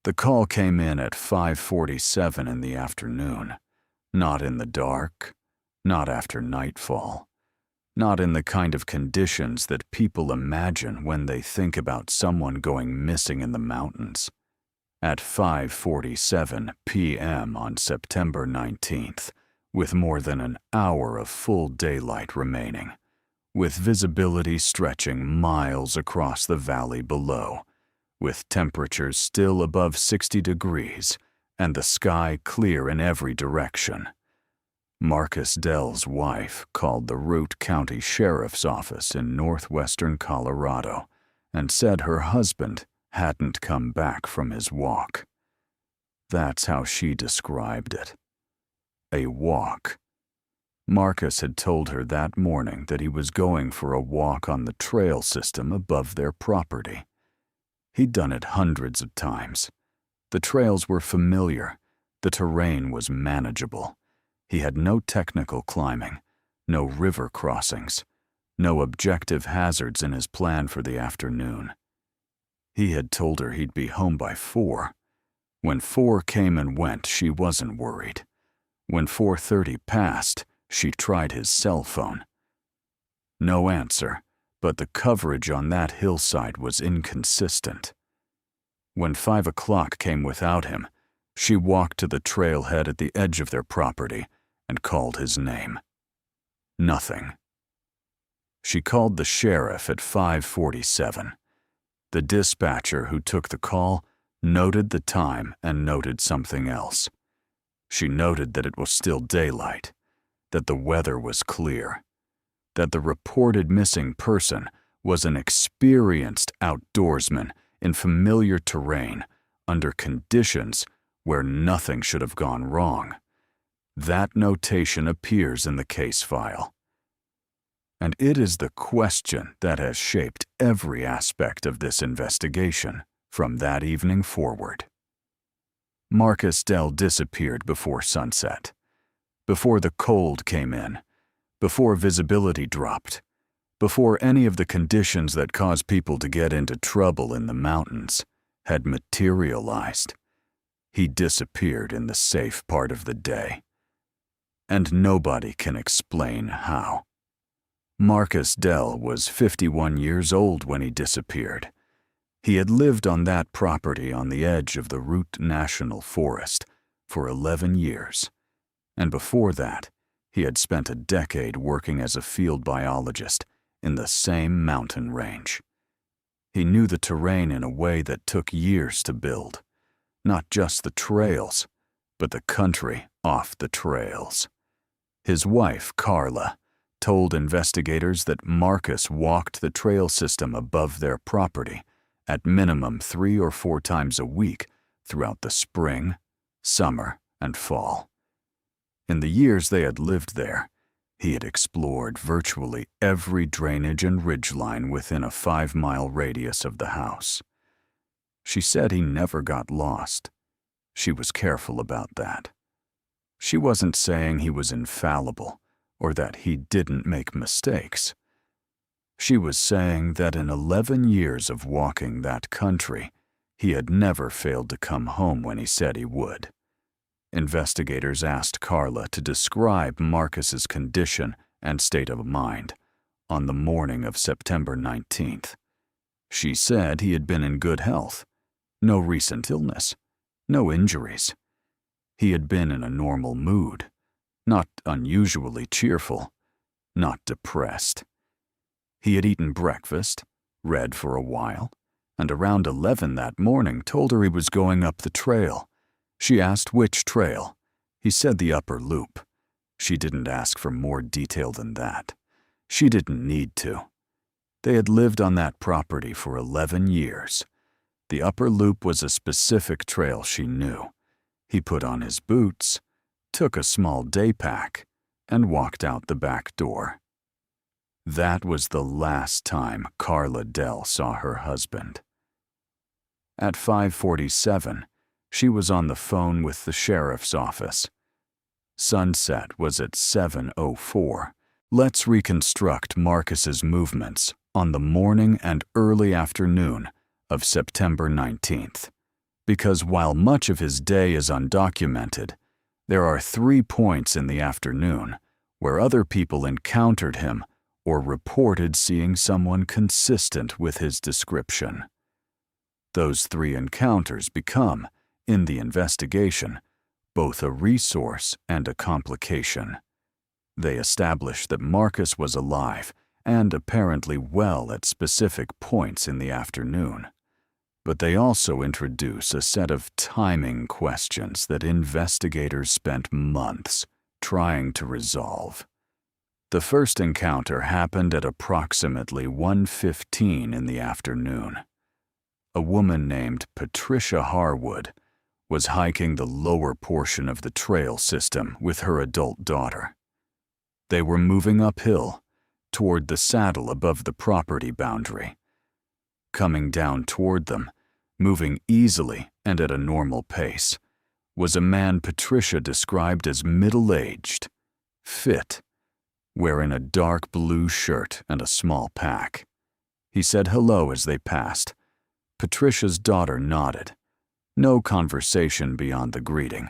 The call came in at 5:47 in the afternoon, not in the dark, not after nightfall, not in the kind of conditions that people imagine when they think about someone going missing in the mountains. At 5:47 p.m. on September 19th, with more than an hour of full daylight remaining, with visibility stretching miles across the valley below, with temperatures still above 60 degrees and the sky clear in every direction, Marcus Dell's wife called the Root County Sheriff's Office in northwestern Colorado and said her husband hadn't come back from his walk. That's how she described it. A walk. Marcus had told her that morning that he was going for a walk on the trail system above their property. He'd done it hundreds of times. The trails were familiar. The terrain was manageable. He had no technical climbing, no river crossings, no objective hazards in his plan for the afternoon. He had told her he'd be home by 4. When 4 came and went, she wasn't worried. When 4:30 passed, she tried his cell phone. No answer, but the coverage on that hillside was inconsistent. When 5 o'clock came without him, she walked to the trailhead at the edge of their property and called his name. Nothing. She called the sheriff at 5:47. The dispatcher who took the call noted the time and noted something else. She noted that it was still daylight, that the weather was clear, that the reported missing person was an experienced outdoorsman in familiar terrain under conditions where nothing should have gone wrong. That notation appears in the case file. And it is the question that has shaped every aspect of this investigation from that evening forward. Marcus Dell disappeared before sunset, before the cold came in, before visibility dropped, before any of the conditions that cause people to get into trouble in the mountains had materialized. He disappeared in the safe part of the day. And nobody can explain how. Marcus Dell was 51 years old when he disappeared. He had lived on that property on the edge of the Root National Forest for 11 years, and before that, he had spent a decade working as a field biologist in the same mountain range. He knew the terrain in a way that took years to build, not just the trails, but the country off the trails. His wife, Carla, told investigators that Marcus walked the trail system above their property at minimum 3 or 4 times a week throughout the spring, summer, and fall. In the years they had lived there, he had explored virtually every drainage and ridgeline within a 5-mile radius of the house. She said he never got lost. She was careful about that. She wasn't saying he was infallible or that he didn't make mistakes. She was saying that in 11 years of walking that country, he had never failed to come home when he said he would. Investigators asked Carla to describe Marcus's condition and state of mind on the morning of September 19th. She said he had been in good health, no recent illness, no injuries. He had been in a normal mood, not unusually cheerful, not depressed. He had eaten breakfast, read for a while, and around 11 that morning told her he was going up the trail. She asked which trail. He said the upper loop. She didn't ask for more detail than that. She didn't need to. They had lived on that property for 11 years. The upper loop was a specific trail she knew. He put on his boots, took a small day pack, and walked out the back door. That was the last time Carla Dell saw her husband. At 5:47, she was on the phone with the sheriff's office. Sunset was at 7:04. Let's reconstruct Marcus's movements on the morning and early afternoon of September 19th. because while much of his day is undocumented, there are 3 points in the afternoon where other people encountered him or reported seeing someone consistent with his description. Those 3 encounters become, in the investigation, both a resource and a complication. They establish that Marcus was alive and apparently well at specific points in the afternoon. But they also introduce a set of timing questions that investigators spent months trying to resolve. The first encounter happened at approximately 1:15 in the afternoon. A woman named Patricia Harwood was hiking the lower portion of the trail system with her adult daughter. They were moving uphill toward the saddle above the property boundary. Coming down toward them, moving easily and at a normal pace, was a man Patricia described as middle-aged, fit, wearing a dark blue shirt and a small pack. He said hello as they passed. Patricia's daughter nodded. No conversation beyond the greeting.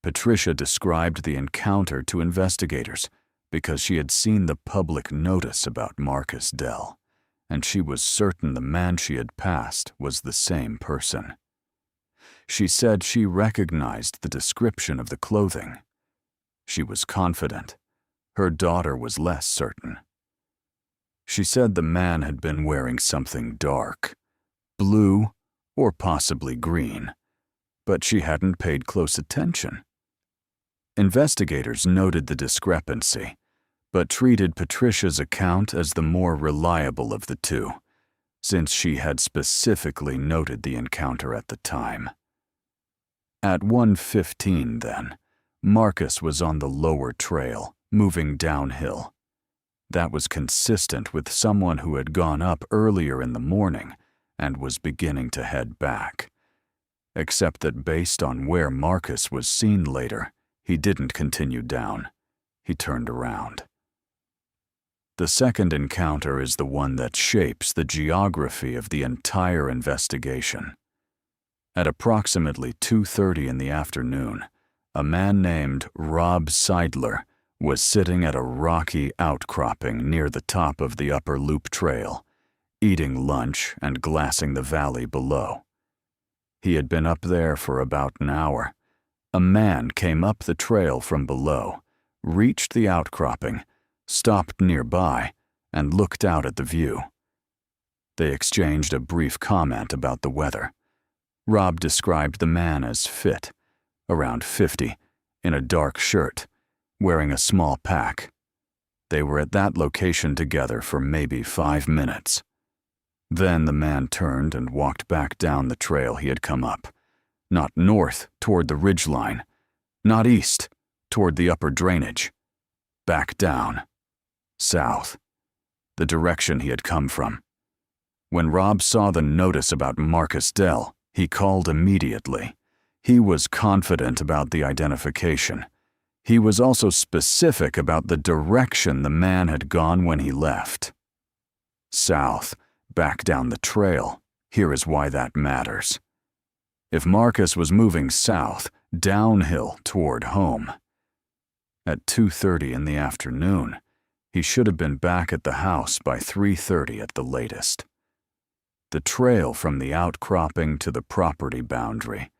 Patricia described the encounter to investigators because she had seen the public notice about Marcus Dell, and she was certain the man she had passed was the same person. She said she recognized the description of the clothing. She was confident. Her daughter was less certain. She said the man had been wearing something dark, blue or possibly green, but she hadn't paid close attention. Investigators noted the discrepancy, but treated Patricia's account as the more reliable of the two, since she had specifically noted the encounter at the time. At 1:15 then, Marcus was on the lower trail, moving downhill. That was consistent with someone who had gone up earlier in the morning and was beginning to head back. Except that based on where Marcus was seen later, he didn't continue down. He turned around. The second encounter is the one that shapes the geography of the entire investigation. At approximately 2:30 in the afternoon, a man named Rob Seidler was sitting at a rocky outcropping near the top of the upper loop trail, eating lunch and glassing the valley below. He had been up there for about an hour. A man came up the trail from below, reached the outcropping, stopped nearby, and looked out at the view. They exchanged a brief comment about the weather. Rob described the man as fit, around 50, in a dark shirt, wearing a small pack. They were at that location together for maybe 5 minutes. Then the man turned and walked back down the trail he had come up, not north toward the ridgeline, not east toward the upper drainage, back down, south, the direction he had come from. When Rob saw the notice about Marcus Dell, he called immediately. He was confident about the identification. He was also specific about the direction the man had gone when he left. South, back down the trail. Here is why that matters. If Marcus was moving south, downhill toward home, at 2:30 in the afternoon, he should have been back at the house by 3:30 at the latest. The trail from the outcropping to the property boundary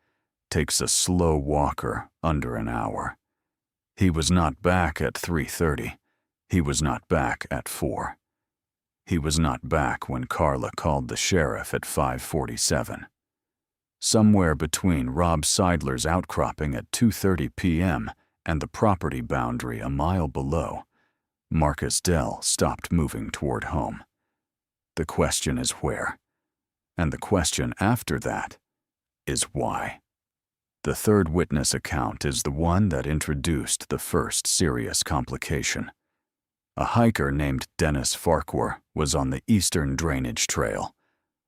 takes a slow walker under an hour. He was not back at 3:30. He was not back at 4. He was not back when Carla called the sheriff at 5:47. Somewhere between Rob Seidler's outcropping at 2:30 p.m. and the property boundary a mile below, Marcus Dell stopped moving toward home. The question is where, and the question after that is why. The third witness account is the one that introduced the first serious complication. A hiker named Dennis Farquhar was on the Eastern Drainage Trail,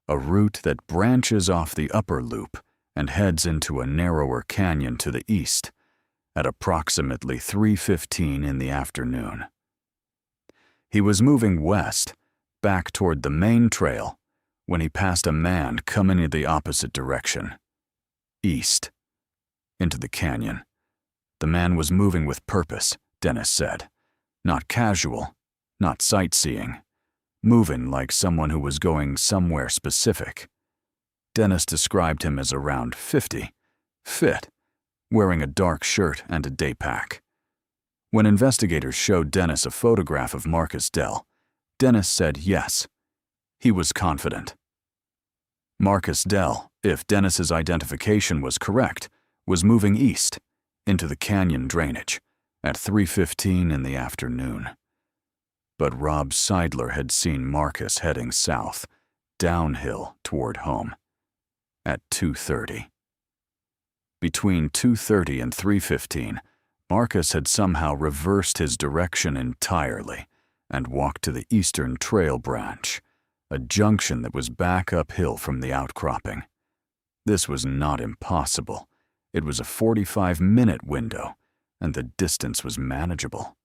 a route that branches off the upper loop and heads into a narrower canyon to the east, at approximately 3:15 in the afternoon. He was moving west, back toward the main trail, when he passed a man coming in the opposite direction. East. Into the canyon. The man was moving with purpose, Dennis said. Not casual, not sightseeing. Moving like someone who was going somewhere specific. Dennis described him as around 50, fit, wearing a dark shirt and a day pack. When investigators showed Dennis a photograph of Marcus Dell, Dennis said yes. He was confident. Marcus Dell, if Dennis's identification was correct, was moving east, into the canyon drainage, at 3:15 in the afternoon. But Rob Seidler had seen Marcus heading south, downhill toward home, at 2:30. Between 2:30 and 3:15, Marcus had somehow reversed his direction entirely and walked to the Eastern Trail branch, a junction that was back uphill from the outcropping. This was not impossible. It was a 45-minute window, and the distance was manageable.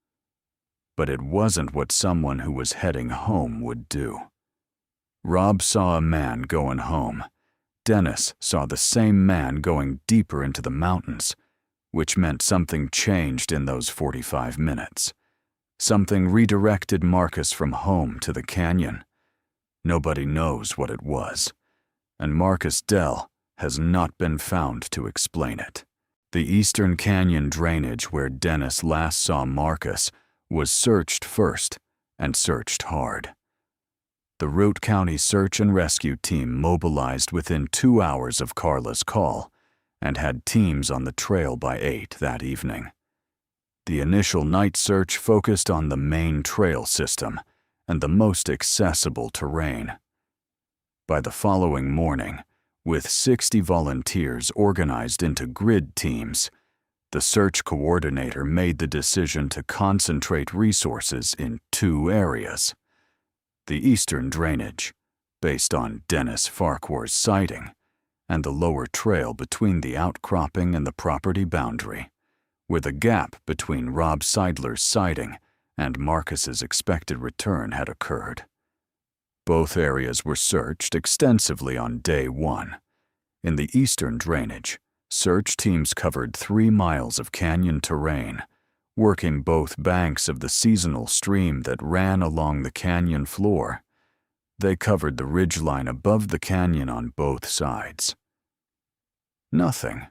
But it wasn't what someone who was heading home would do. Rob saw a man going home. Dennis saw the same man going deeper into the mountains, which meant something changed in those 45 minutes. Something redirected Marcus from home to the canyon. Nobody knows what it was, and Marcus Dell has not been found to explain it. The Eastern Canyon drainage where Dennis last saw Marcus was searched first, and searched hard. The Root County Search and Rescue Team mobilized within 2 hours of Carla's call and had teams on the trail by 8 that evening. The initial night search focused on the main trail system and the most accessible terrain. By the following morning, with 60 volunteers organized into grid teams, the search coordinator made the decision to concentrate resources in 2 areas. The eastern drainage, based on Dennis Farquhar's sighting, and the lower trail between the outcropping and the property boundary, where the gap between Rob Seidler's sighting and Marcus's expected return had occurred. Both areas were searched extensively on day 1. In the eastern drainage, search teams covered 3 miles of canyon terrain, working both banks of the seasonal stream that ran along the canyon floor. They covered the ridgeline above the canyon on both sides. Nothing.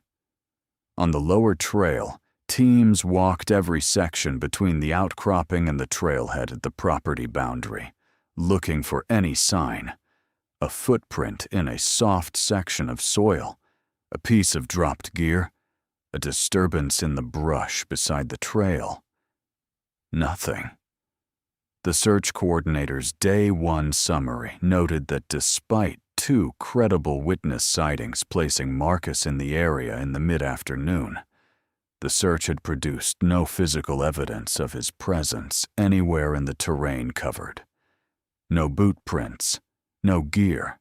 On the lower trail, teams walked every section between the outcropping and the trailhead at the property boundary, looking for any sign. A footprint in a soft section of soil, a piece of dropped gear, a disturbance in the brush beside the trail. Nothing. The search coordinator's Day 1 summary noted that despite 2 credible witness sightings placing Marcus in the area in the mid-afternoon, the search had produced no physical evidence of his presence anywhere in the terrain covered. No boot prints, no gear,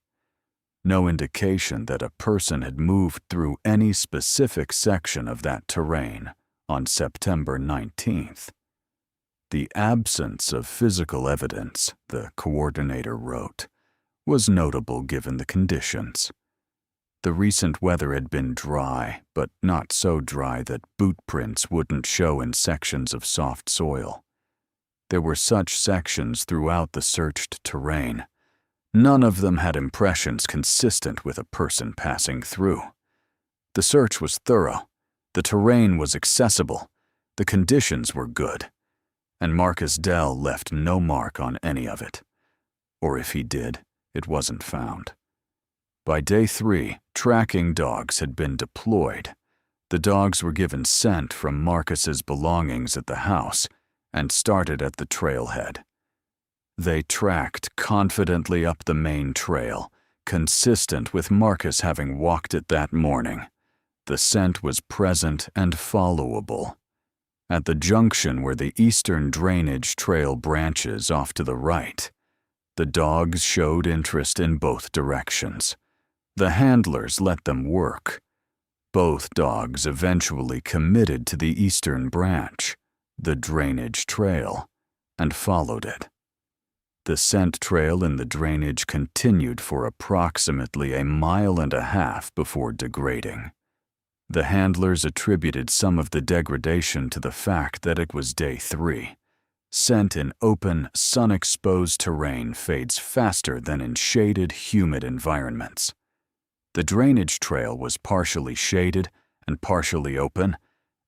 no indication that a person had moved through any specific section of that terrain on September 19th. The absence of physical evidence, the coordinator wrote, was notable given the conditions. The recent weather had been dry, but not so dry that boot prints wouldn't show in sections of soft soil. There were such sections throughout the searched terrain. None of them had impressions consistent with a person passing through. The search was thorough, the terrain was accessible, the conditions were good, and Marcus Dell left no mark on any of it. Or if he did, it wasn't found. By day 3, tracking dogs had been deployed. The dogs were given scent from Marcus's belongings at the house and started at the trailhead. They tracked confidently up the main trail, consistent with Marcus having walked it that morning. The scent was present and followable. At the junction where the eastern drainage trail branches off to the right, the dogs showed interest in both directions. The handlers let them work. Both dogs eventually committed to the eastern branch, the drainage trail, and followed it. The scent trail in the drainage continued for approximately 1.5 miles before degrading. The handlers attributed some of the degradation to the fact that it was day 3. Scent in open, sun-exposed terrain fades faster than in shaded, humid environments. The drainage trail was partially shaded and partially open,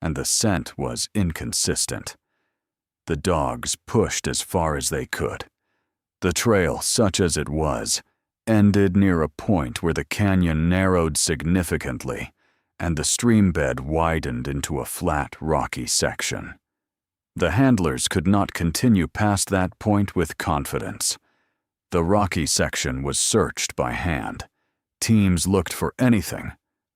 and the scent was inconsistent. The dogs pushed as far as they could. The trail, such as it was, ended near a point where the canyon narrowed significantly, and the stream bed widened into a flat, rocky section. The handlers could not continue past that point with confidence. The rocky section was searched by hand. Teams looked for anything: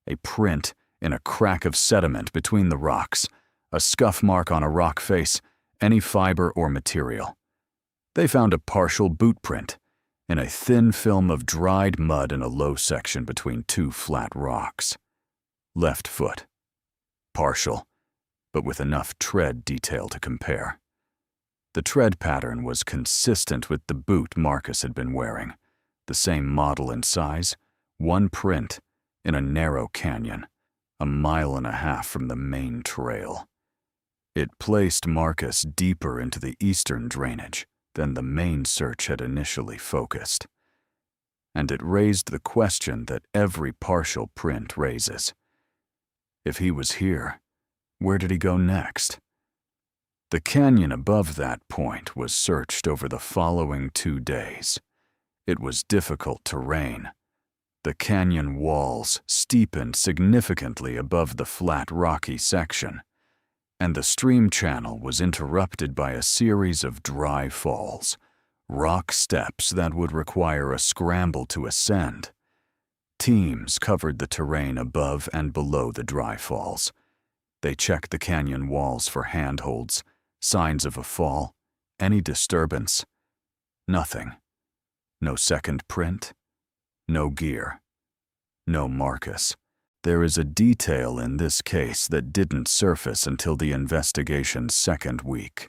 a print in a crack of sediment between the rocks, a scuff mark on a rock face, any fiber or material. They found a partial boot print in a thin film of dried mud in a low section between 2 flat rocks. Left foot. Partial, but with enough tread detail to compare. The tread pattern was consistent with the boot Marcus had been wearing, the same model and size, one print in a narrow canyon, 1.5 miles from the main trail. It placed Marcus deeper into the eastern drainage than the main search had initially focused. And it raised the question that every partial print raises. If he was here, where did he go next? The canyon above that point was searched over the following 2 days. It was difficult terrain. The canyon walls steepened significantly above the flat rocky section, and the stream channel was interrupted by a series of dry falls, rock steps that would require a scramble to ascend. Teams covered the terrain above and below the dry falls. They checked the canyon walls for handholds, signs of a fall, any disturbance. Nothing. No second print. No gear. No Marcus. There is a detail in this case that didn't surface until the investigation's 2nd week,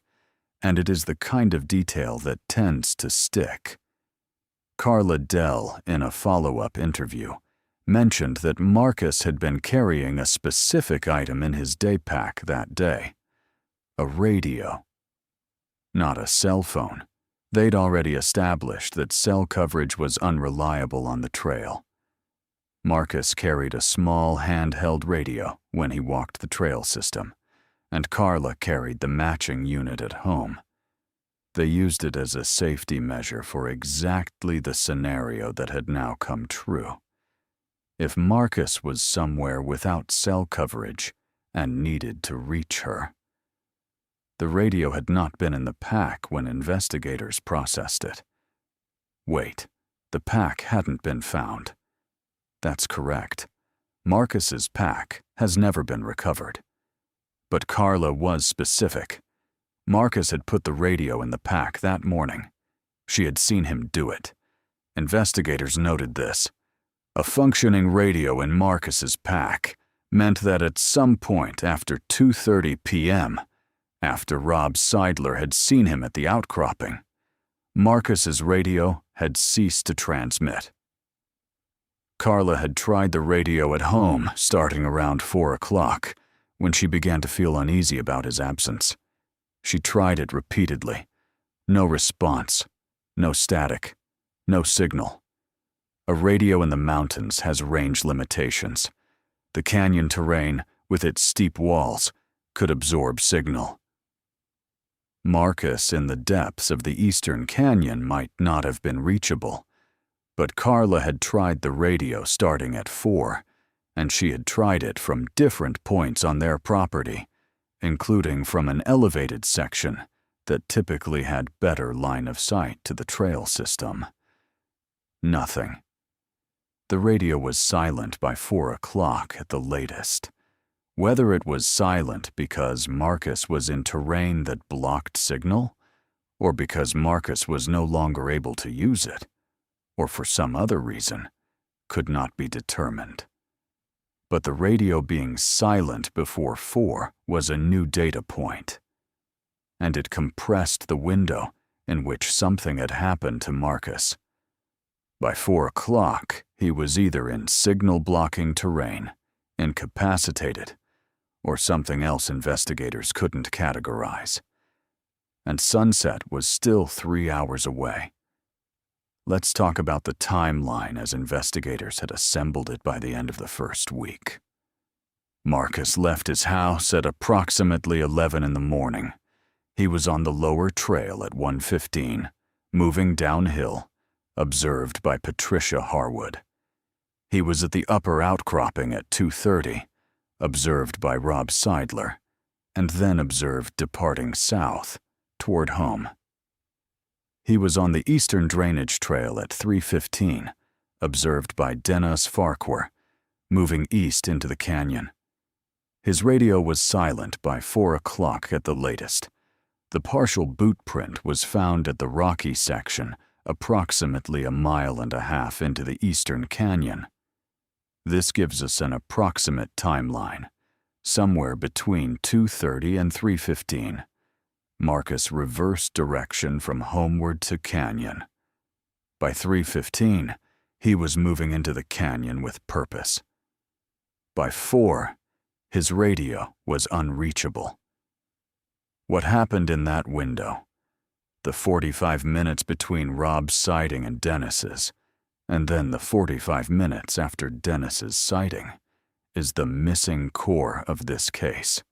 and it is the kind of detail that tends to stick. Carla Dell, in a follow-up interview, mentioned that Marcus had been carrying a specific item in his day pack that day: a radio. Not a cell phone. They'd already established that cell coverage was unreliable on the trail. Marcus carried a small handheld radio when he walked the trail system, and Carla carried the matching unit at home. They used it as a safety measure for exactly the scenario that had now come true. If Marcus was somewhere without cell coverage and needed to reach her. The radio had not been in the pack when investigators processed it. Wait, the pack hadn't been found. That's correct. Marcus's pack has never been recovered. But Carla was specific. Marcus had put the radio in the pack that morning. She had seen him do it. Investigators noted this. A functioning radio in Marcus's pack meant that at some point after 2:30 p.m., after Rob Seidler had seen him at the outcropping, Marcus's radio had ceased to transmit. Carla had tried the radio at home starting around 4 o'clock, when she began to feel uneasy about his absence. She tried it repeatedly. No response. No static. No signal. A radio in the mountains has range limitations. The canyon terrain, with its steep walls, could absorb signal. Marcus in the depths of the eastern canyon might not have been reachable, but Carla had tried the radio starting at 4, and she had tried it from different points on their property, including from an elevated section that typically had better line of sight to the trail system. Nothing. The radio was silent by 4 o'clock at the latest. Whether it was silent because Marcus was in terrain that blocked signal, or because Marcus was no longer able to use it, or for some other reason, could not be determined. But the radio being silent before 4 was a new data point, and it compressed the window in which something had happened to Marcus. By 4 o'clock, he was either in signal-blocking terrain, incapacitated, or something else investigators couldn't categorize. And sunset was still 3 hours away. Let's talk about the timeline as investigators had assembled it by the end of the first week. Marcus left his house at approximately 11 in the morning. He was on the lower trail at 1:15, moving downhill, observed by Patricia Harwood. He was at the upper outcropping at 2:30, observed by Rob Seidler, and then observed departing south, toward home. He was on the eastern drainage trail at 3:15, observed by Dennis Farquhar, moving east into the canyon. His radio was silent by 4 o'clock at the latest. The partial boot print was found at the rocky section, approximately 1.5 miles into the eastern canyon. This gives us an approximate timeline, somewhere between 2:30 and 3:15. Marcus reversed direction from homeward to canyon. By 3:15, he was moving into the canyon with purpose. By 4, his radio was unreachable. What happened in that window, the 45 minutes between Rob's sighting and Dennis's, and then the 45 minutes after Dennis's sighting, is the missing core of this case.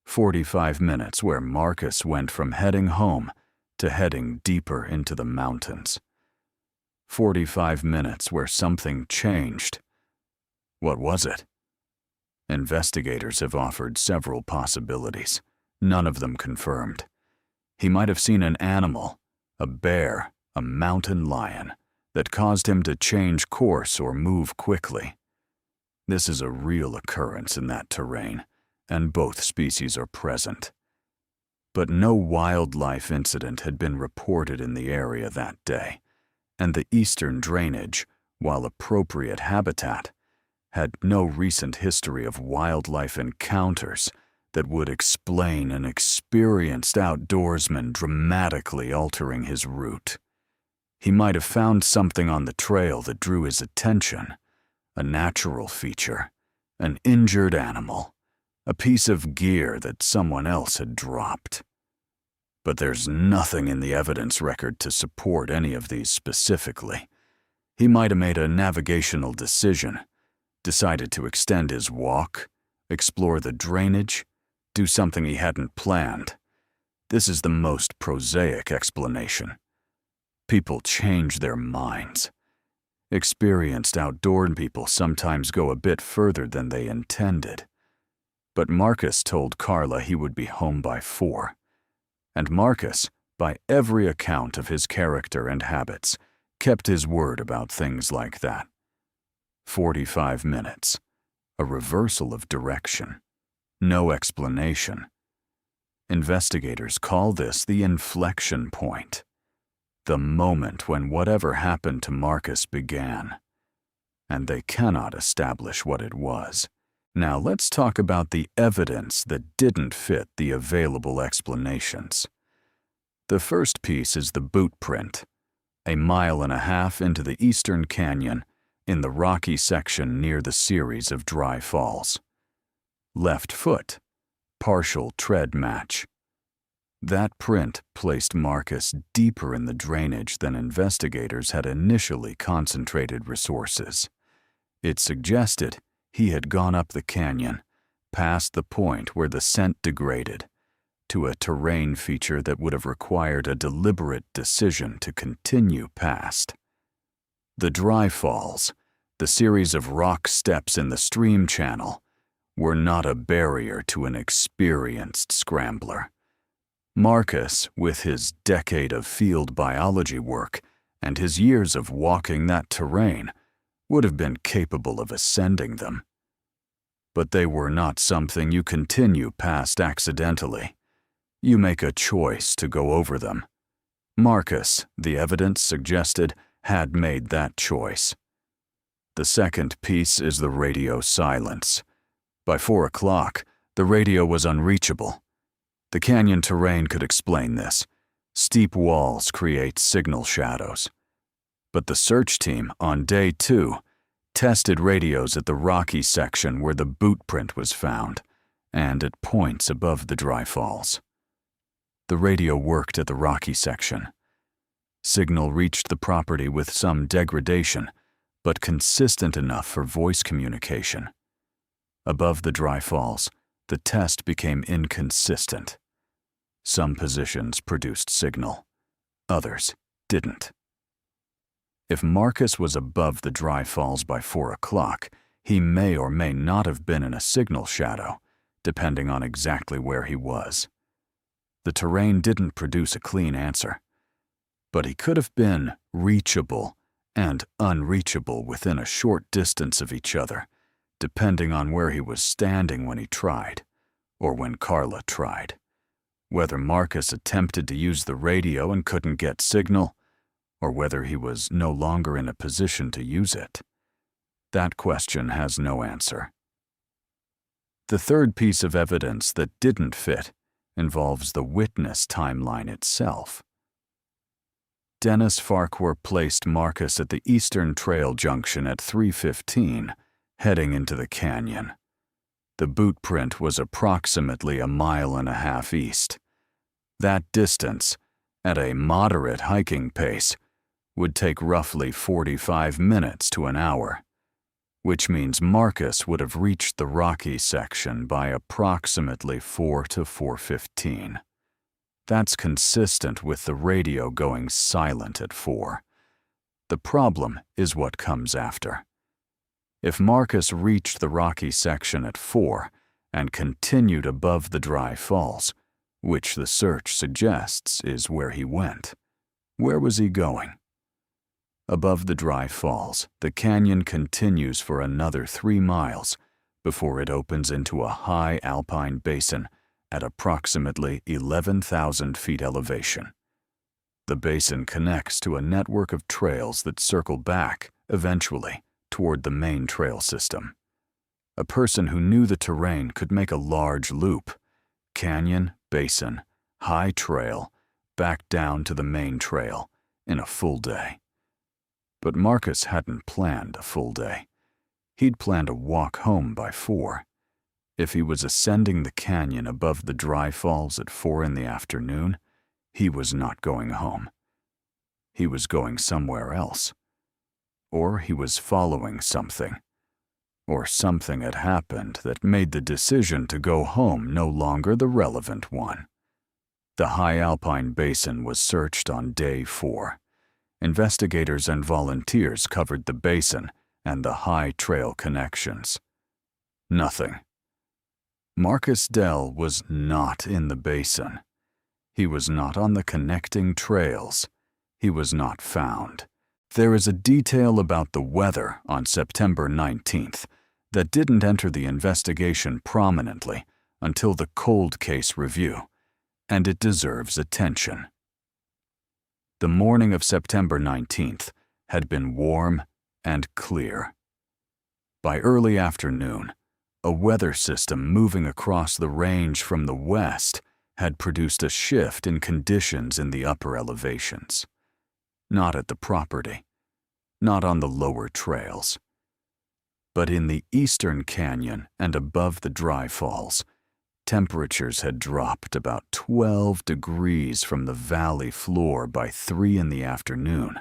45 minutes where Marcus went from heading home to heading deeper into the mountains. 45 minutes where something changed. What was it? Investigators have offered several possibilities, none of them confirmed. He might have seen an animal, a bear, a mountain lion, that caused him to change course or move quickly. This is a real occurrence in that terrain, and both species are present. But no wildlife incident had been reported in the area that day, and the eastern drainage, while appropriate habitat, had no recent history of wildlife encounters that would explain an experienced outdoorsman dramatically altering his route. He might have found something on the trail that drew his attention, a natural feature, an injured animal, a piece of gear that someone else had dropped. But there's nothing in the evidence record to support any of these specifically. He might have made a navigational decision, decided to extend his walk, explore the drainage, do something he hadn't planned. This is the most prosaic explanation. People change their minds. Experienced outdoor people sometimes go a bit further than they intended. But Marcus told Carla he would be home by 4. And Marcus, by every account of his character and habits, kept his word about things like that. 45 minutes. A reversal of direction. No explanation. Investigators call this the inflection point. The moment when whatever happened to Marcus began. And they cannot establish what it was. Now let's talk about the evidence that didn't fit the available explanations. The first piece is the boot print, 1.5 miles into the eastern canyon in the rocky section near the series of dry falls. Left foot, partial tread match. That print placed Marcus deeper in the drainage than investigators had initially concentrated resources. It suggested he had gone up the canyon, past the point where the scent degraded, to a terrain feature that would have required a deliberate decision to continue past. The dry falls, the series of rock steps in the stream channel, were not a barrier to an experienced scrambler. Marcus, with his decade of field biology work and his years of walking that terrain, would have been capable of ascending them. But they were not something you continue past accidentally. You make a choice to go over them. Marcus, the evidence suggested, had made that choice. The second piece is the radio silence. By 4 o'clock, the radio was unreachable. The canyon terrain could explain this. Steep walls create signal shadows. But the search team, on day 2, tested radios at the rocky section where the boot print was found, and at points above the dry falls. The radio worked at the rocky section. Signal reached the property with some degradation, but consistent enough for voice communication. Above the dry falls, the test became inconsistent. Some positions produced signal, others didn't. If Marcus was above the dry falls by 4 o'clock, he may or may not have been in a signal shadow, depending on exactly where he was. The terrain didn't produce a clean answer, but he could have been reachable and unreachable within a short distance of each other, depending on where he was standing when he tried, or when Carla tried. Whether Marcus attempted to use the radio and couldn't get signal, or whether he was no longer in a position to use it. That question has no answer. The third piece of evidence that didn't fit involves the witness timeline itself. Dennis Farquhar placed Marcus at the Eastern Trail junction at 3:15, heading into the canyon. The boot print was approximately 1.5 miles east. That distance, at a moderate hiking pace, would take roughly 45 minutes to an hour, which means Marcus would have reached the rocky section by approximately 4 to 4:15. That's consistent with the radio going silent at 4. The problem is what comes after. If Marcus reached the rocky section at 4 and continued above the dry falls, which the search suggests is where he went, where was he going? Above the dry falls, the canyon continues for another 3 miles before it opens into a high alpine basin at approximately 11,000 feet elevation. The basin connects to a network of trails that circle back, eventually, toward the main trail system. A person who knew the terrain could make a large loop: canyon, basin, high trail, back down to the main trail, in a full day. But Marcus hadn't planned a full day. He'd planned a walk home by 4. If he was ascending the canyon above the dry falls at 4 in the afternoon, he was not going home. He was going somewhere else. Or he was following something. Or something had happened that made the decision to go home no longer the relevant one. The high alpine basin was searched on day 4. Investigators and volunteers covered the basin and the high trail connections. Nothing. Marcus Dell was not in the basin. He was not on the connecting trails. He was not found. There is a detail about the weather on September 19th that didn't enter the investigation prominently until the cold case review, and it deserves attention. The morning of September 19th had been warm and clear. By early afternoon, a weather system moving across the range from the west had produced a shift in conditions in the upper elevations. Not at the property, not on the lower trails, but in the eastern canyon and above the dry falls. Temperatures had dropped about 12 degrees from the valley floor by 3 in the afternoon,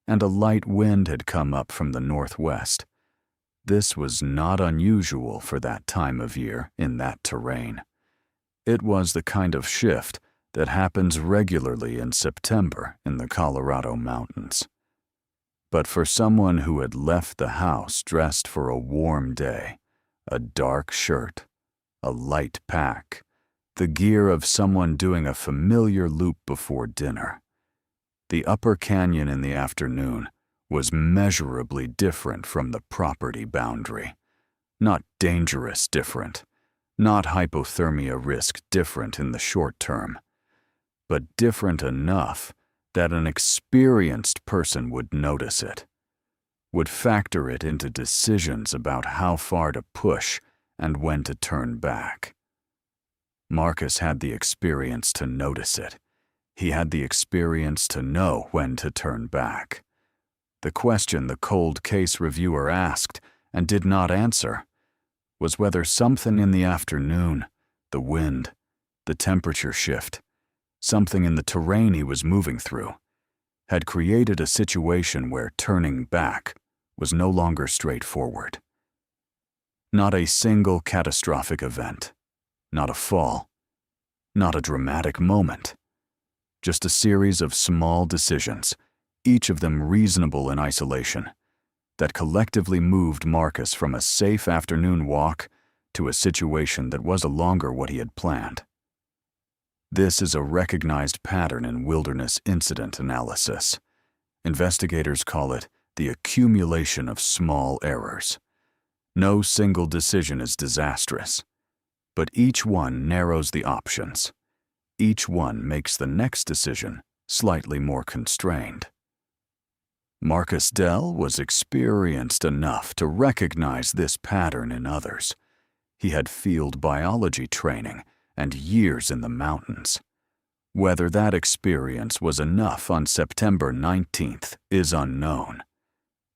and a light wind had come up from the northwest. This was not unusual for that time of year in that terrain. It was the kind of shift that happens regularly in September in the Colorado mountains. But for someone who had left the house dressed for a warm day, a dark shirt, a light pack, the gear of someone doing a familiar loop before dinner, the upper canyon in the afternoon was measurably different from the property boundary. Not dangerous different, not hypothermia risk different in the short term, but different enough that an experienced person would notice it, would factor it into decisions about how far to push and when to turn back. Marcus had the experience to notice it. He had the experience to know when to turn back. The question the cold case reviewer asked and did not answer was whether something in the afternoon, the wind, the temperature shift, something in the terrain he was moving through, had created a situation where turning back was no longer straightforward. Not a single catastrophic event, not a fall, not a dramatic moment, just a series of small decisions, each of them reasonable in isolation, that collectively moved Marcus from a safe afternoon walk to a situation that was no longer what he had planned. This is a recognized pattern in wilderness incident analysis. Investigators call it the accumulation of small errors. No single decision is disastrous, but each one narrows the options. Each one makes the next decision slightly more constrained. Marcus Dell was experienced enough to recognize this pattern in others. He had field biology training and years in the mountains. Whether that experience was enough on September 19th is unknown,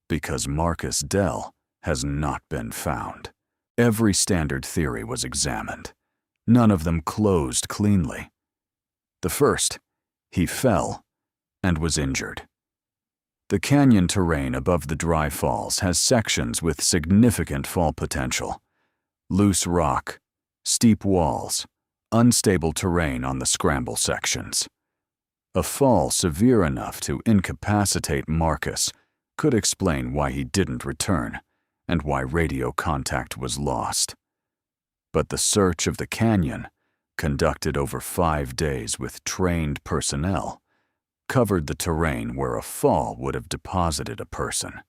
because Marcus Dell has not been found. Every standard theory was examined. None of them closed cleanly. The first, he fell and was injured. The canyon terrain above the dry falls has sections with significant fall potential. Loose rock, steep walls, unstable terrain on the scramble sections. A fall severe enough to incapacitate Marcus could explain why he didn't return and why radio contact was lost. But the search of the canyon, conducted over 5 days with trained personnel, covered the terrain where a fall would have deposited a person.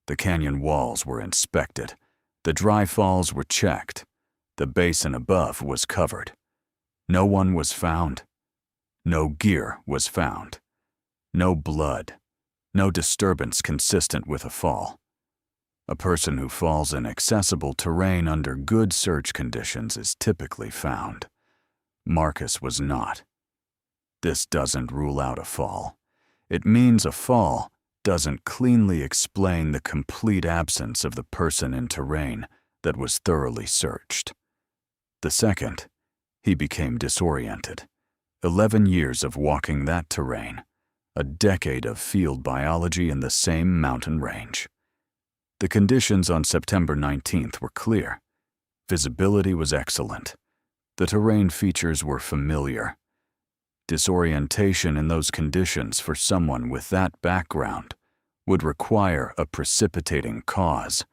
The canyon walls were inspected. The dry falls were checked. The basin above was covered. No one was found. No gear was found. No blood. No disturbance consistent with a fall. A person who falls in accessible terrain under good search conditions is typically found. Marcus was not. This doesn't rule out a fall. It means a fall doesn't cleanly explain the complete absence of the person in terrain that was thoroughly searched. The second, he became disoriented. 11 years of walking that terrain, a decade of field biology in the same mountain range. The conditions on September 19th were clear. Visibility was excellent. The terrain features were familiar. Disorientation in those conditions for someone with that background would require a precipitating cause,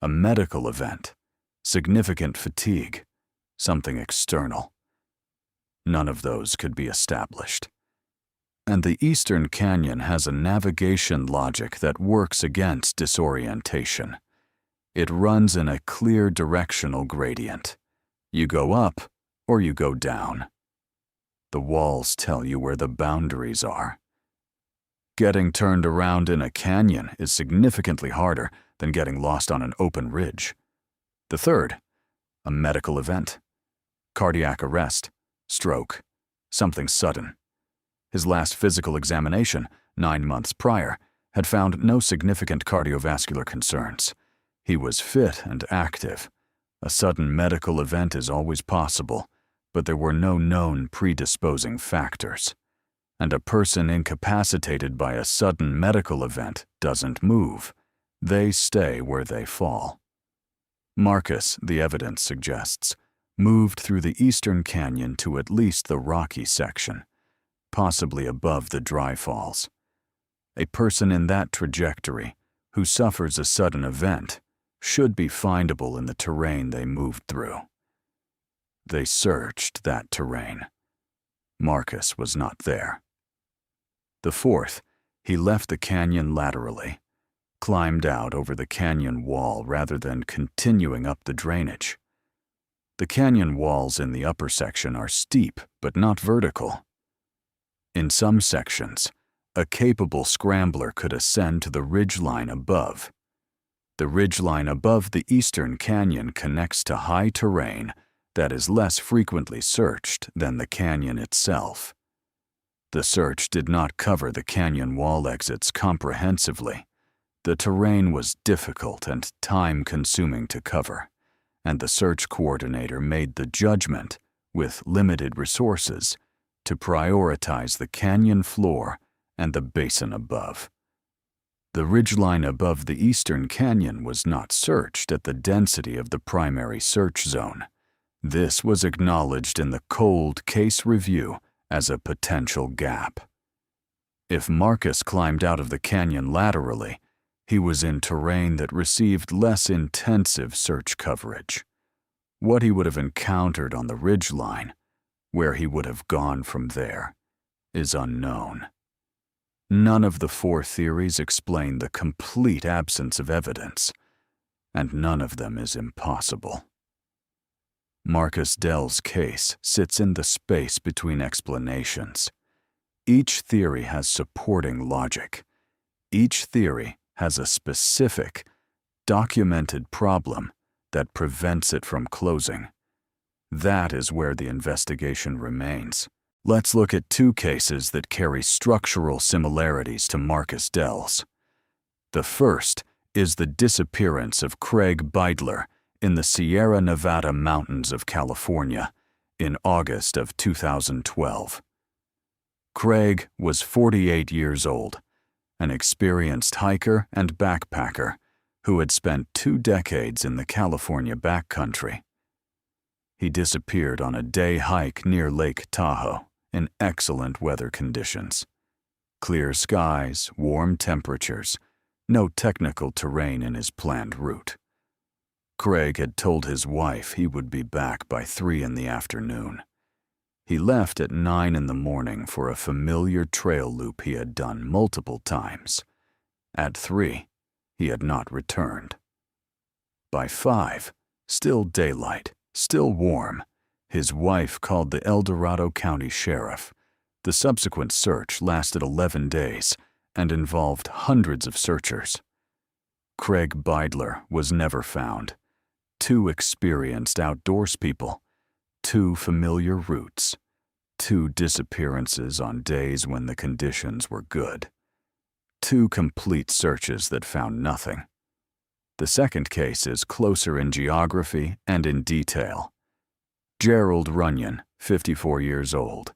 a medical event, significant fatigue, something external. None of those could be established. And the Eastern Canyon has a navigation logic that works against disorientation. It runs in a clear directional gradient. You go up or you go down. The walls tell you where the boundaries are. Getting turned around in a canyon is significantly harder than getting lost on an open ridge. The third, a medical event. Cardiac arrest, stroke, something sudden. His last physical examination, 9 months prior, had found no significant cardiovascular concerns. He was fit and active. A sudden medical event is always possible, but there were no known predisposing factors. And a person incapacitated by a sudden medical event doesn't move. They stay where they fall. Marcus, the evidence suggests, moved through the Eastern Canyon to at least the rocky section, possibly above the dry falls. A person in that trajectory, who suffers a sudden event, should be findable in the terrain they moved through. They searched that terrain. Marcus was not there. The fourth, he left the canyon laterally, climbed out over the canyon wall rather than continuing up the drainage. The canyon walls in the upper section are steep but not vertical. In some sections, a capable scrambler could ascend to the ridgeline above. The ridgeline above the Eastern Canyon connects to high terrain that is less frequently searched than the canyon itself. The search did not cover the canyon wall exits comprehensively, The terrain was difficult and time-consuming to cover, and the search coordinator made the judgment, with limited resources, to prioritize the canyon floor and the basin above. The ridgeline above the eastern canyon was not searched at the density of the primary search zone. This was acknowledged in the cold case review as a potential gap. If Marcus climbed out of the canyon laterally, he was in terrain that received less intensive search coverage. What he would have encountered on the ridgeline, where he would have gone from there, is unknown. None of the four theories explain the complete absence of evidence, and none of them is impossible. Marcus Dell's case sits in the space between explanations. Each theory has supporting logic. Each theory has a specific, documented problem that prevents it from closing. That is where the investigation remains. Let's look at two cases that carry structural similarities to Marcus Dell's. The first is the disappearance of Craig Beidler in the Sierra Nevada mountains of California in August of 2012. Craig was 48 years old, an experienced hiker and backpacker who had spent 2 decades in the California backcountry. He disappeared on a day hike near Lake Tahoe in excellent weather conditions. Clear skies, warm temperatures, no technical terrain in his planned route. Craig had told his wife he would be back by 3 in the afternoon. He left at 9 in the morning for a familiar trail loop he had done multiple times. At 3, he had not returned. By 5, still daylight, still warm, his wife called the El Dorado County Sheriff. The subsequent search lasted 11 days and involved hundreds of searchers. Craig Beidler was never found. 2 experienced outdoors people, 2 familiar routes, 2 disappearances on days when the conditions were good, 2 complete searches that found nothing. The second case is closer in geography and in detail. Gerald Runyon, 54 years old,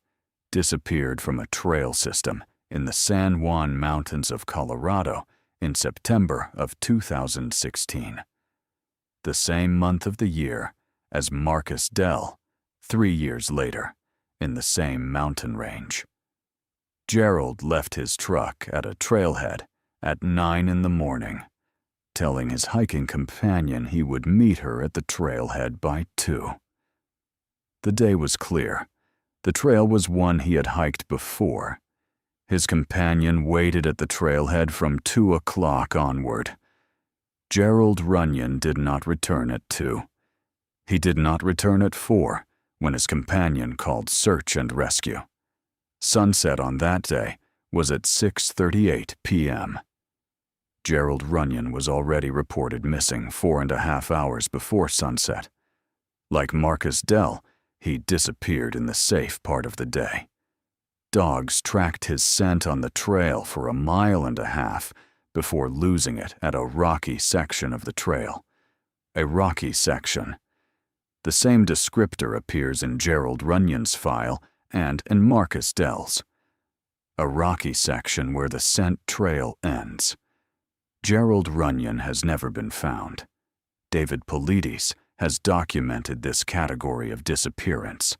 disappeared from a trail system in the San Juan Mountains of Colorado in September of 2016. The same month of the year as Marcus Dell, 3 years later, in the same mountain range. Gerald left his truck at a trailhead at 9 in the morning, telling his hiking companion he would meet her at the trailhead by 2. The day was clear. The trail was one he had hiked before. His companion waited at the trailhead from 2 o'clock onward. Gerald Runyon did not return at 2. He did not return at 4 when his companion called search and rescue. Sunset on that day was at 6:38 p.m. Gerald Runyon was already reported missing 4.5 hours before sunset. Like Marcus Dell, he disappeared in the safe part of the day. Dogs tracked his scent on the trail for 1.5 miles before losing it at a rocky section of the trail. A rocky section. The same descriptor appears in Gerald Runyon's file and in Marcus Dell's. A rocky section where the scent trail ends. Gerald Runyon has never been found. David Polides has documented this category of disappearance.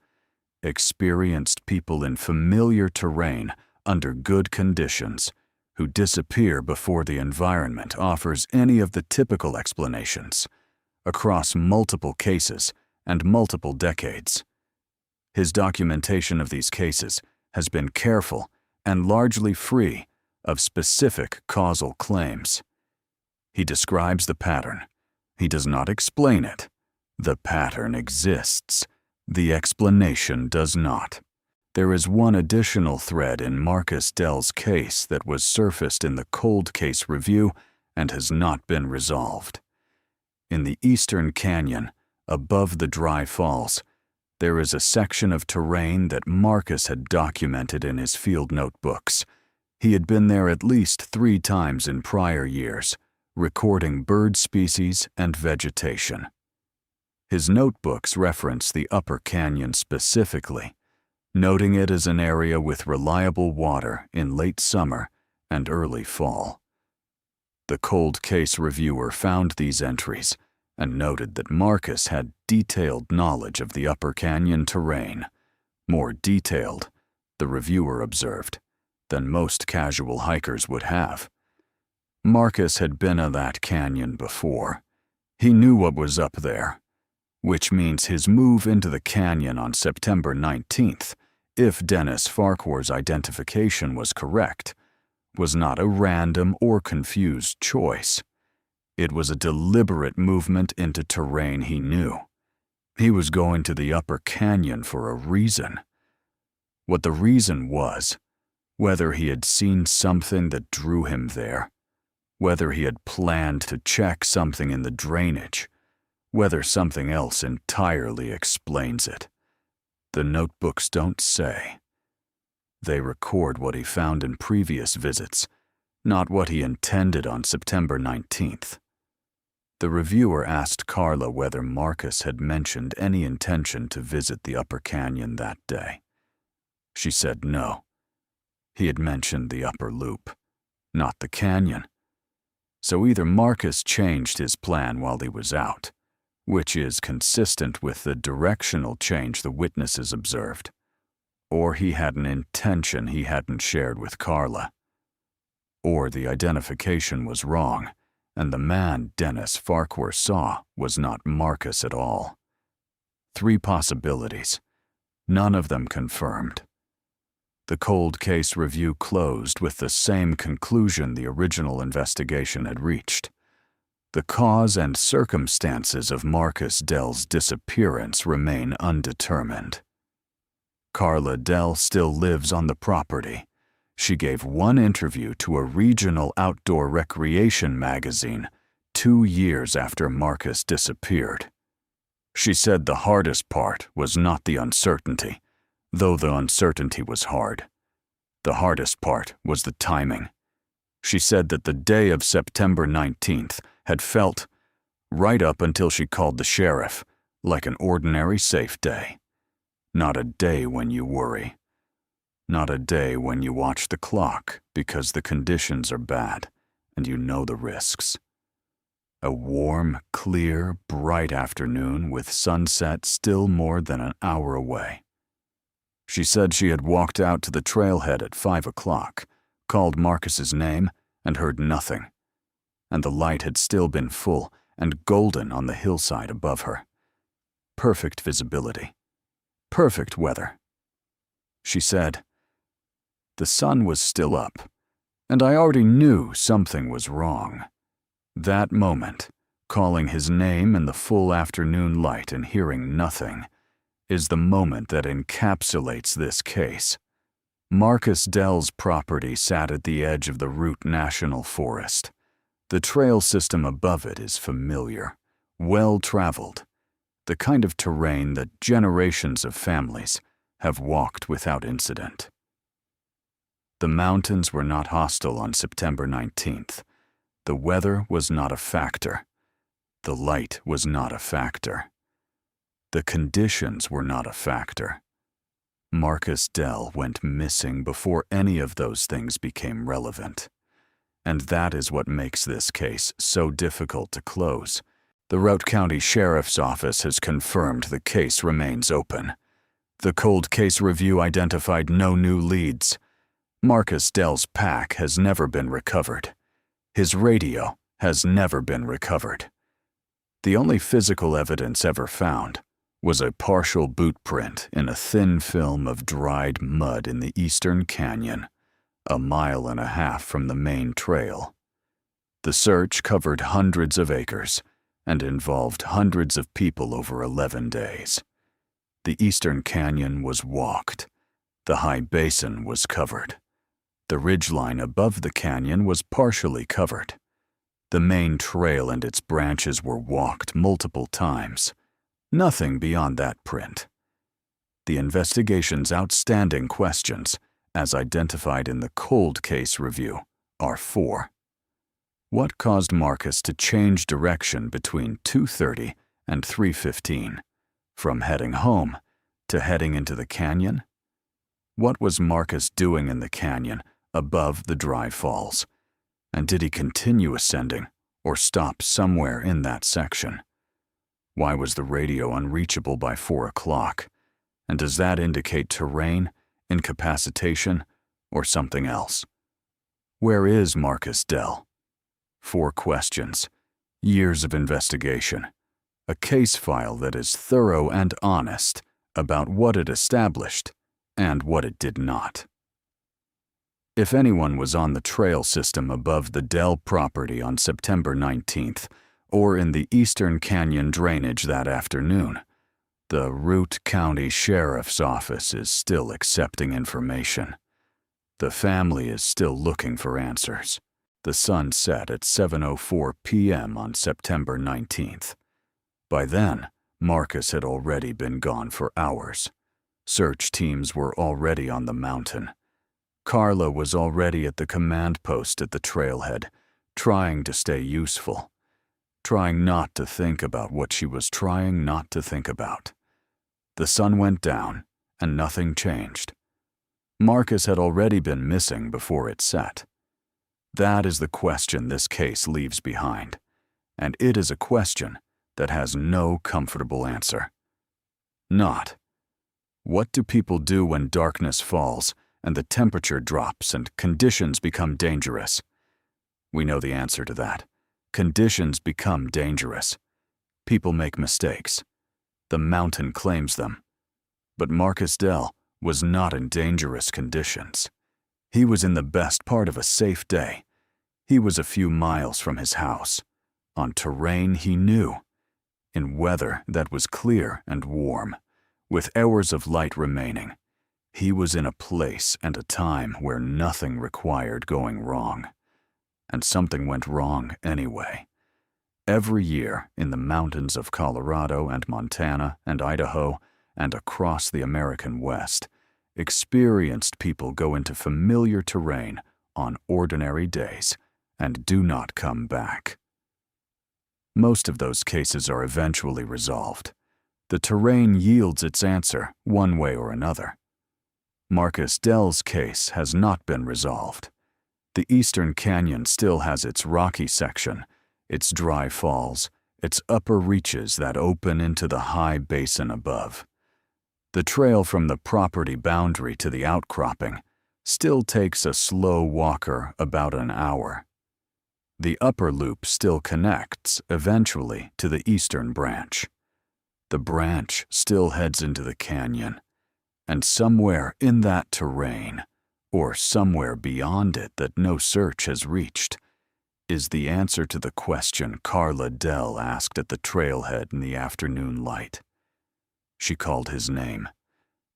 Experienced people in familiar terrain under good conditions who disappear before the environment offers any of the typical explanations, across multiple cases and multiple decades. His documentation of these cases has been careful and largely free of specific causal claims. He describes the pattern. He does not explain it. The pattern exists. The explanation does not. There is one additional thread in Marcus Dell's case that was surfaced in the cold case review and has not been resolved. In the eastern canyon, above the dry falls, there is a section of terrain that Marcus had documented in his field notebooks. He had been there at least 3 times in prior years, recording bird species and vegetation. His notebooks reference the Upper Canyon specifically, noting it as an area with reliable water in late summer and early fall. The cold case reviewer found these entries and noted that Marcus had detailed knowledge of the Upper Canyon terrain, more detailed, the reviewer observed, than most casual hikers would have. Marcus had been in that canyon before. He knew what was up there, which means his move into the canyon on September 19th, if Dennis Farquhar's identification was correct, was not a random or confused choice. It was a deliberate movement into terrain he knew. He was going to the Upper Canyon for a reason. What the reason was, whether he had seen something that drew him there, whether he had planned to check something in the drainage, whether something else entirely explains it. The notebooks don't say. They record what he found in previous visits, not what he intended on September 19th. The reviewer asked Carla whether Marcus had mentioned any intention to visit the Upper Canyon that day. She said no. He had mentioned the Upper Loop, not the canyon. So either Marcus changed his plan while he was out, which is consistent with the directional change the witnesses observed, or he had an intention he hadn't shared with Carla, or the identification was wrong, and the man Dennis Farquhar saw was not Marcus at all. 3 possibilities, none of them confirmed. The cold case review closed with the same conclusion the original investigation had reached. The cause and circumstances of Marcus Dell's disappearance remain undetermined. Carla Dell still lives on the property. She gave one interview to a regional outdoor recreation magazine 2 years after Marcus disappeared. She said the hardest part was not the uncertainty, though the uncertainty was hard. The hardest part was the timing. She said that the day of September 19th had felt, right up until she called the sheriff, like an ordinary safe day. Not a day when you worry. Not a day when you watch the clock because the conditions are bad and you know the risks. A warm, clear, bright afternoon with sunset still more than an hour away. She said she had walked out to the trailhead at 5 o'clock, called Marcus's name, and heard nothing. And the light had still been full and golden on the hillside above her. Perfect visibility. Perfect weather. She said, "The sun was still up, and I already knew something was wrong." That moment, calling his name in the full afternoon light and hearing nothing, is the moment that encapsulates this case. Marcus Dell's property sat at the edge of the Root National Forest. The trail system above it is familiar, well-traveled, the kind of terrain that generations of families have walked without incident. The mountains were not hostile on September 19th. The weather was not a factor. The light was not a factor. The conditions were not a factor. Marcus Dell went missing before any of those things became relevant. And that is what makes this case so difficult to close. The Routt County Sheriff's Office has confirmed the case remains open. The cold case review identified no new leads. Marcus Dell's pack has never been recovered. His radio has never been recovered. The only physical evidence ever found was a partial boot print in a thin film of dried mud in the Eastern Canyon, 1.5 miles from the main trail. The search covered hundreds of acres and involved hundreds of people over 11 days. The Eastern Canyon was walked. The high basin was covered. The ridgeline above the canyon was partially covered. The main trail and its branches were walked multiple times. Nothing beyond that print. The investigation's outstanding questions, as identified in the cold case review, are 4. What caused Marcus to change direction between 2:30 and 3:15, from heading home to heading into the canyon? What was Marcus doing in the canyon above the dry falls? And did he continue ascending or stop somewhere in that section? Why was the radio unreachable by 4 o'clock? And does that indicate terrain, incapacitation, or something else? Where is Marcus Dell? 4 questions, years of investigation, a case file that is thorough and honest about what it established and what it did not. If anyone was on the trail system above the Dell property on September 19th, or in the Eastern Canyon drainage that afternoon, the Root County Sheriff's Office is still accepting information. The family is still looking for answers. The sun set at 7:04 p.m. on September 19th. By then, Marcus had already been gone for hours. Search teams were already on the mountain. Carla was already at the command post at the trailhead, trying to stay useful, trying not to think about what she was trying not to think about. The sun went down, and nothing changed. Marcus had already been missing before it set. That is the question this case leaves behind, and it is a question that has no comfortable answer. Not, what do people do when darkness falls and the temperature drops and conditions become dangerous? We know the answer to that. Conditions become dangerous. People make mistakes. The mountain claims them. But Marcus Dell was not in dangerous conditions. He was in the best part of a safe day. He was a few miles from his house, on terrain he knew, in weather that was clear and warm, with hours of light remaining. He was in a place and a time where nothing required going wrong. And something went wrong anyway. Every year in the mountains of Colorado and Montana and Idaho and across the American West, experienced people go into familiar terrain on ordinary days and do not come back. Most of those cases are eventually resolved. The terrain yields its answer one way or another. Marcus Dell's case has not been resolved. The Eastern Canyon still has its rocky section, its dry falls, its upper reaches that open into the high basin above. The trail from the property boundary to the outcropping still takes a slow walker about an hour. The upper loop still connects, eventually, to the eastern branch. The branch still heads into the canyon, and somewhere in that terrain, or somewhere beyond it that no search has reached, is the answer to the question Carla Dell asked at the trailhead in the afternoon light. She called his name.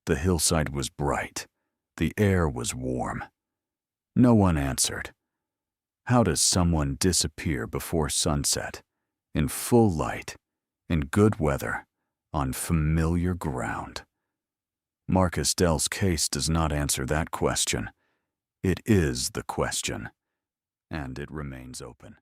The hillside was bright. The air was warm. No one answered. How does someone disappear before sunset, in full light, in good weather, on familiar ground? Marcus Dell's case does not answer that question. It is the question, and it remains open.